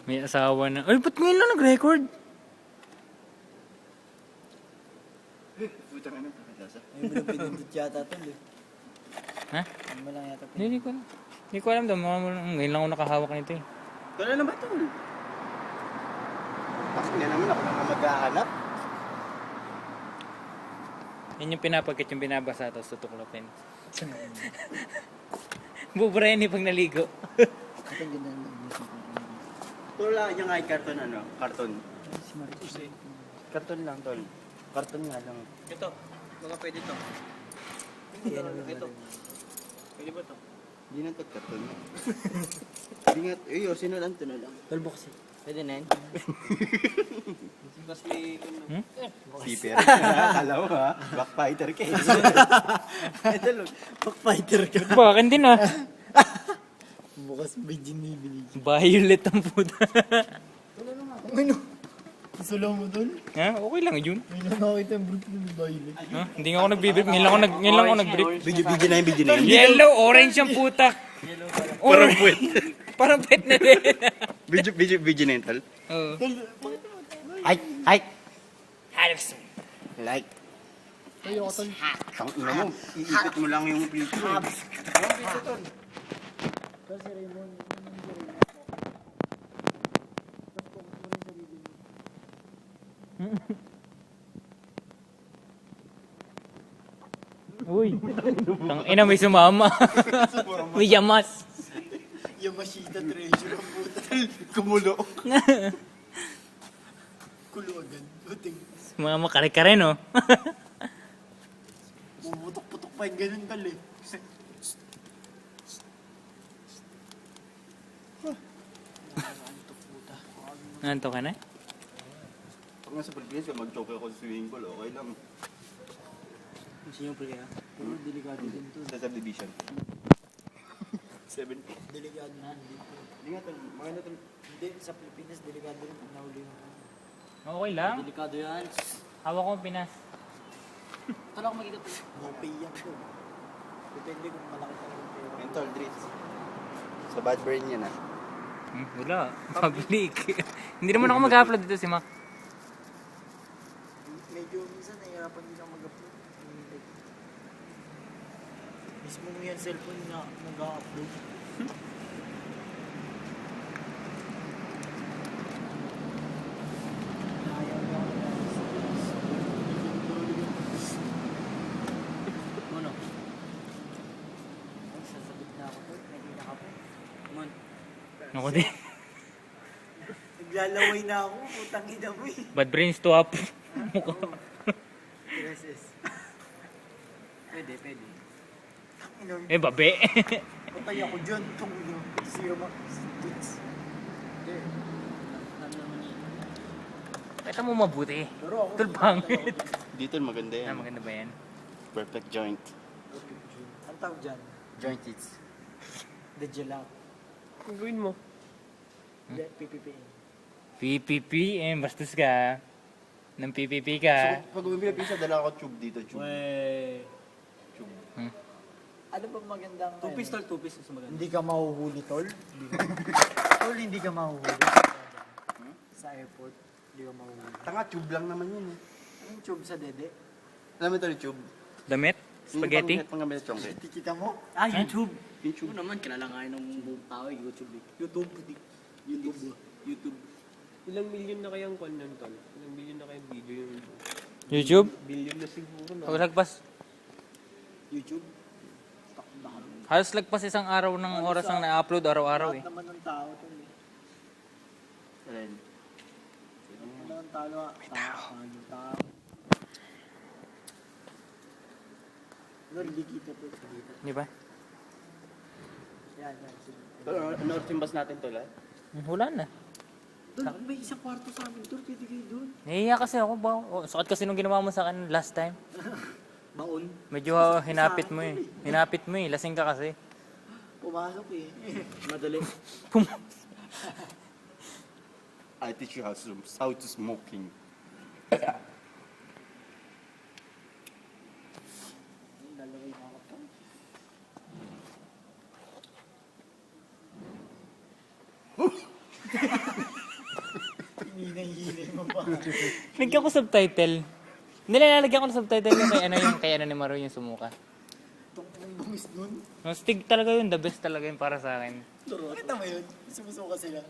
May asawa na. Ay, ba't ngayon lang nag-record? Puta ka na, pakilasa. May mo lang pinindot yata tol eh. Ha? May mo lang yata Hindi ko alam. Hindi ko alam daw. Ngayon lang ako nakahawak nito eh. Wala na ba ito? Bakit nga naman ako lang maghahanap? Yan yung pinapagkat yung binabasa tapos tutuklapin. Bubreni pag naligo. Ito ang ganda ng music. Tol lang yung ay karton ano? Karton. Si Marius eh. Karton lang tol. Karton nga lang. Ito, baka pwede to. Hindi yan ang Ito. Pwede ba to? Hindi na ito karton. Hindi nga, sino lang ito na lang. Tol box eh. Pwede na yan. Tapos may... Zipper. Akala mo ha? Backfighter ka eh. Ito lang. Backfighter ka. Bakin din ah. Bukas may ginibili. Violet ang puta. Ano? Sulaw mo tol? Ha? Okay lang yun. May nakakita yung brute ng violet. Ha? Hindi nga ako nagbibrip. Ngayon lang ako nagbrief. Video na yun. Yellow, orange ang puta. Parang puwet. Parang pet na din. Video na yun tol. Oo. Ay! Ay! Harrison. Like. Tayo ako tol. Ang ina mo, iikot mo lang yung video. Tol si Raymond. Uy. Tang ina may sumama. May yamas. Yamashita treasure ang puta. Kumulo. Kulo agad. Buting. Mga makare-kare no. Bumutok-putok pa yung ganun tol eh. Nanto ka na? Pag nasa Pilipinas, mag-choke ako sa swimming pool, okay lang. Siyempre kaya. Pero delikado din to. Sa subdivision. 7 feet. Delikado na. Hindi nga tol, maganda tol. Hindi, sa Pilipinas, delikado rin pag nahuli yung Okay lang. Delikado yan. Hawak ko ang Pinas. Tala ko makikita to. no pay yan to. Depende kung malaki talaga yung pera. Mental drills. Sa bad brain yan ah. Wala. Public. Hindi naman ako mag-upload dito si Mac. Medyo minsan nahihirapan din ako mag-upload. Mismo mo yan cellphone na mag-upload. Ano? Sasagot na ako tol. Naging ako. Man. Ako din. Naglalaway na ako. Putang ina mo eh. Bad brains to up. Mukha. Gracias. Pwede, pwede. Eh, babe. Patay ako dyan. Itong ino. Zero max. Tweets. Ano naman yun? Kita mo mabuti. Pero ako. Tol, pangit. Dito maganda yan. Maganda ba yan? Perfect joint. Ang tawag dyan? Joint hits. The gelato. Kung gawin mo. The PPP. PPP, bastos ka. Nang PPP ka. So, pag bumili pizza, dala ako tube dito. Tube. Wey. Tube. Ano ba magandang... Two-piece tol, two-piece mas maganda. Hindi ka mahuhuli, tol. Tol, hindi ka mahuhuli. Sa airport, hindi ka mahuhuli. Tanga, tube lang naman yun eh. Anong tube sa dede? Alam mo ito yung tube? Damit? Spaghetti? Pang-gamit chongke. Tikita mo? Ah, YouTube. YouTube. Oo naman, kilala nga yun ng buong tao eh, YouTube eh. YouTube. YouTube. YouTube. Ilang milyon na kayang kwan nun, tol? Ilang milyon na kayang video yun? YouTube? Billion na siguro na. Lagpas. YouTube? Halos lagpas isang araw ng oras ang na-upload araw-araw eh. Lahat naman ng tao, tol. Alin? Lahat naman ng tao. May tao. Tao. Lord, hindi kita to. Di ba? Yan, yan. Sige. Ano simbas natin to lahat? Wala na. Tol, may isang kwarto sa amin, tol. Pwede kayo doon. Nahihiya kasi ako ba? Sakit kasi nung ginawa mo sa akin last time. Baon. Medyo hinapit mo eh. Hinapit mo eh. Lasing ka kasi. Pumasok eh. Madali. I teach you how to smoking. Lalaway na ako, tol. Hinay-hinay mo pa. Nagka ko subtitle. Nilalagyan ko ng subtitle yung kay ano ni Maru yung sumuka. Itong bungis nun. Ang stig talaga yun, the best talaga yun para sa akin. Nakita mo yun? Sumusuka sila.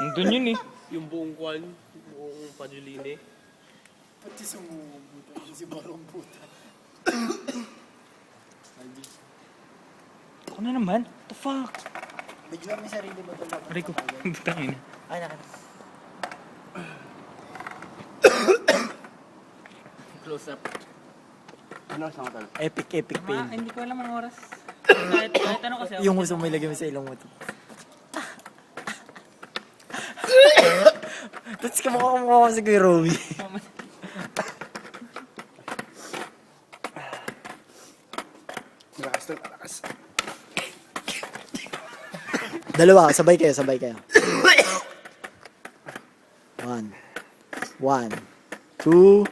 Nandun yun eh. Yung buong kwan, buong Pajuline. Pati sumubuta. Si Barong puta. Ako na naman. The fuck? Bigla may sarili ba ito? Aray ko. Butang ina. Ay, nakita. Close up. Ano sa mga tol? Epic fail. Hindi ko alam ang oras. Kahit ano kasi ako. Yung gusto mo ilagay mo sa ilong mo to. Tapos kamukha ko si Kuya Rowie. Malakas tol, malakas. Dalawa, sabay kayo. 1, 2,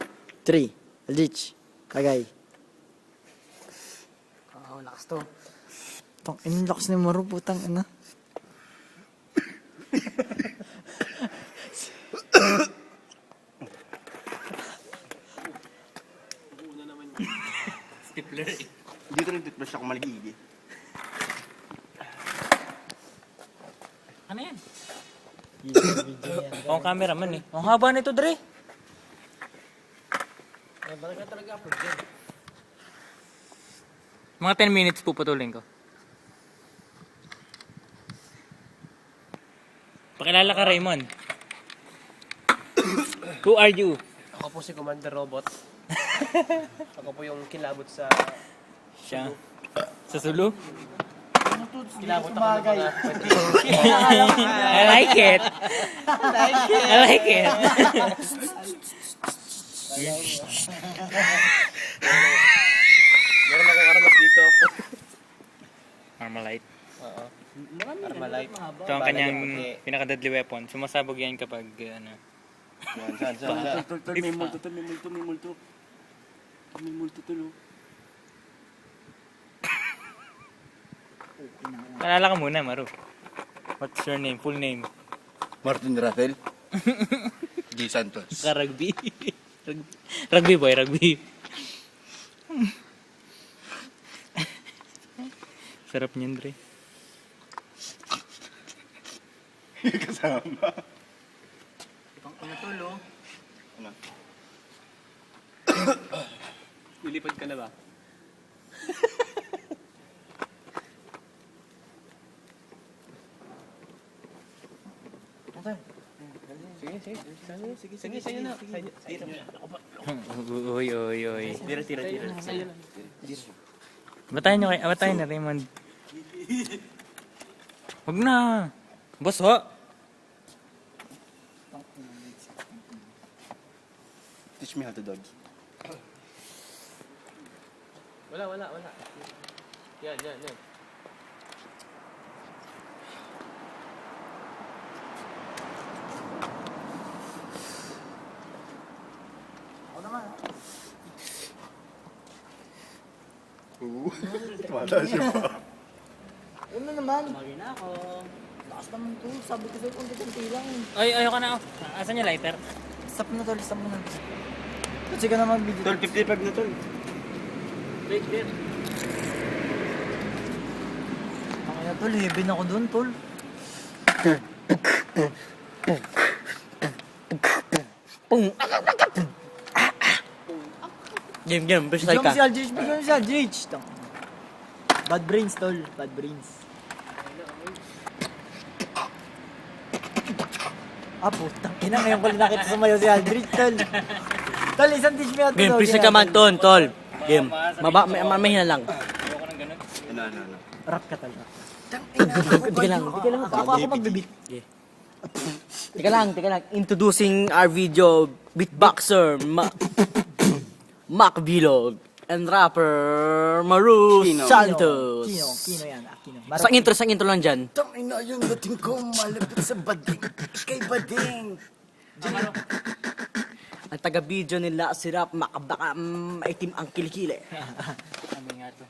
3. Lich. Kagay. Lakas to. Tang lakas ni Maro, putang ina. Stipler eh. Dito nag-toothbrush ako maligigi. Ano yan? Ang cameraman eh. Ang haba nito, Dre. Mga 10 minutes puputulin ko. Pakilala ka, Raymond. Who are you? Ako po si Commander Robot. Ako po yung kilabot sa... Siya. Sa Sulu? Kilabot ako ng mga... I like it. I like it. Meron akong armas dito. Armalite. Oo. Armalite. Ito ang kanyang pinaka-deadly weapon. Sumasabog yan kapag ano. Saan? Tol, may multo. May multo tol, oh. Palala ka muna, Maru. What's your name? Full name? Martin Rafael. G. Santos. Ka-rugby. Rugby boy, rugby. Sarap niyan, Dre. Kasama. Ano to, lo? Ano? Lilipad ka na ba? Sige, sa'yo na. Uy. Tira. Batayin na, Raymond. Huwag na. Boss, ho. Teach me how to dodge. Wala. Yan. Tumataas siya pa. Ano naman? Bagay na ako. Lakas naman to. Sabi ko sa'yo, konti-konti lang. Ay, ayoko na. Asan yung lighter? Stop na tol, stop mo na. Kasi ka na mag-video. Tol, 55 na tol. Kaya tol, heavy na ako dun tol. Game, best Bigyan mo si Aldrich, Bad brains tol, bad brains. Putang ina, ngayon ko lang nakita sumayaw si Aldrich tol. Tol, isang dish me out Game, tol. please ka man, tol. Game. Mahina lang. Ayoko ng ganun. Ano. Rap ka tol. Teka lang. Ako magbibit. Teka lang. Introducing our video, beatboxer, Mac Vlog, and rapper, Maru Kino. Santos. Kino yan, Kino. Sang intro lang dyan. Tangina yung dating ko malapit sa bading. Kay bading. Ang taga-video nila, si Rap, baka maitim ang kilikili. Sabi nga to.